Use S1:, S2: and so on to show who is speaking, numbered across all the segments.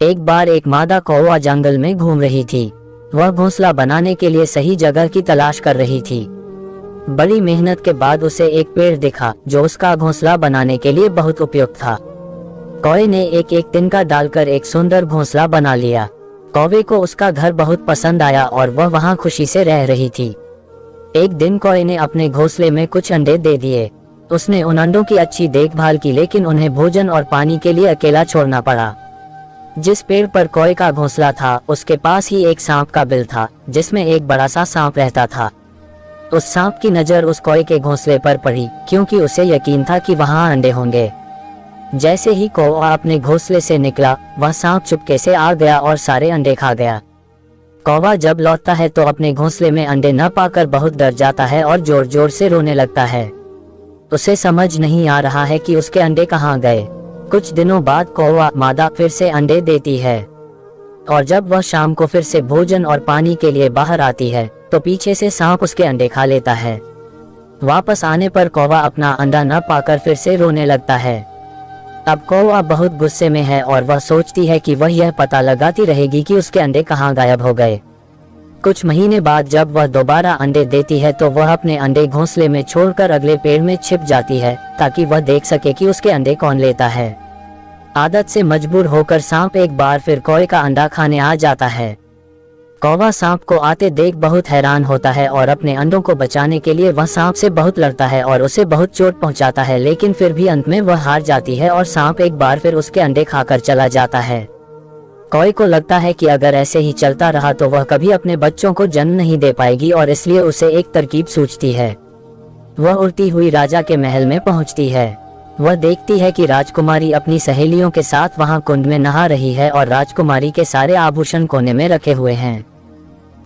S1: एक बार एक मादा कौवा जंगल में घूम रही थी। वह घोंसला बनाने के लिए सही जगह की तलाश कर रही थी। बड़ी मेहनत के बाद उसे एक पेड़ दिखा जो उसका घोंसला बनाने के लिए बहुत उपयुक्त था। कौवे ने एक एक तिनका डालकर एक सुंदर घोंसला बना लिया। कौवे को उसका घर बहुत पसंद आया और वह वहां खुशी से रह रही थी। एक दिन कौवे ने अपने घोंसले में कुछ अंडे दे दिए। उसने उन अंडों की अच्छी देखभाल की, लेकिन उन्हें भोजन और पानी के लिए अकेला छोड़ना पड़ा। जिस पेड़ पर कौवे का घोंसला था उसके पास ही एक सांप का बिल था, जिसमें एक बड़ा सा सांप रहता था। उस सांप की नजर उस कौवे के घोंसले पर पड़ी, क्योंकि उसे यकीन था कि वहां अंडे होंगे। जैसे ही कौवा अपने घोंसले से निकला, वह सांप चुपके से आ गया और सारे अंडे खा गया। कौवा जब लौटता है तो अपने घोंसले में अंडे न पाकर बहुत डर जाता है और जोर जोर से रोने लगता है। उसे समझ नहीं आ रहा है कि उसके अंडे कहाँ गए। कुछ दिनों बाद कौवा मादा फिर से अंडे देती है, और जब वह शाम को फिर से भोजन और पानी के लिए बाहर आती है तो पीछे से सांप उसके अंडे खा लेता है। वापस आने पर कौवा अपना अंडा न पाकर फिर से रोने लगता है। अब कौवा बहुत गुस्से में है और वह सोचती है कि वह यह पता लगाती रहेगी कि उसके अंडे कहाँ गायब हो गए। कुछ महीने बाद जब वह दोबारा अंडे देती है तो वह अपने अंडे घोंसले में छोड़कर अगले पेड़ में छिप जाती है, ताकि वह देख सके कि उसके अंडे कौन लेता है। आदत से मजबूर होकर सांप एक बार फिर कौवे का अंडा खाने आ जाता है। कौवा सांप को आते देख बहुत हैरान होता है और अपने अंडों को बचाने के लिए वह सांप से बहुत लड़ता है और उसे बहुत चोट पहुंचाता है, लेकिन फिर भी अंत में वह हार जाती है और सांप एक बार फिर उसके अंडे खाकर चला जाता है। कौवे को लगता है कि अगर ऐसे ही चलता रहा तो वह कभी अपने बच्चों को जन्म नहीं दे पाएगी, और इसलिए उसे एक तरकीब सूझती है। वह उड़ती हुई राजा के महल में पहुंचती है। वह देखती है कि राजकुमारी अपनी सहेलियों के साथ वहां कुंड में नहा रही है और राजकुमारी के सारे आभूषण कोने में रखे हुए हैं।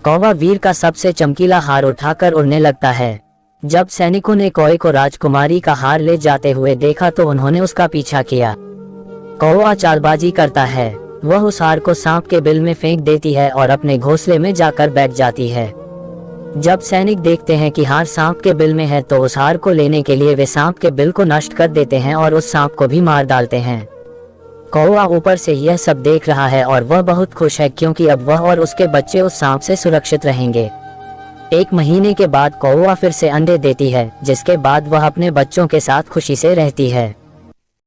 S1: कौवा वीर का सबसे चमकीला हार उठाकर उड़ने लगता है। जब सैनिकों ने कौवे को राजकुमारी का हार ले जाते हुए देखा तो उन्होंने उसका पीछा किया। कौवा चालबाजी करता है। वह उस हार को सांप के बिल में फेंक देती है और अपने घोंसले में जाकर बैठ जाती है। जब सैनिक देखते हैं कि हार सांप के बिल में है तो उस हार को लेने के लिए वे सांप के बिल को नष्ट कर देते हैं और उस सांप को भी मार डालते हैं। कौवा ऊपर से यह सब देख रहा है और वह बहुत खुश है, क्योंकि अब वह और उसके बच्चे उस सांप से सुरक्षित रहेंगे। एक महीने के बाद कौवा फिर से अंडे देती है, जिसके बाद वह अपने बच्चों के साथ खुशी से रहती है।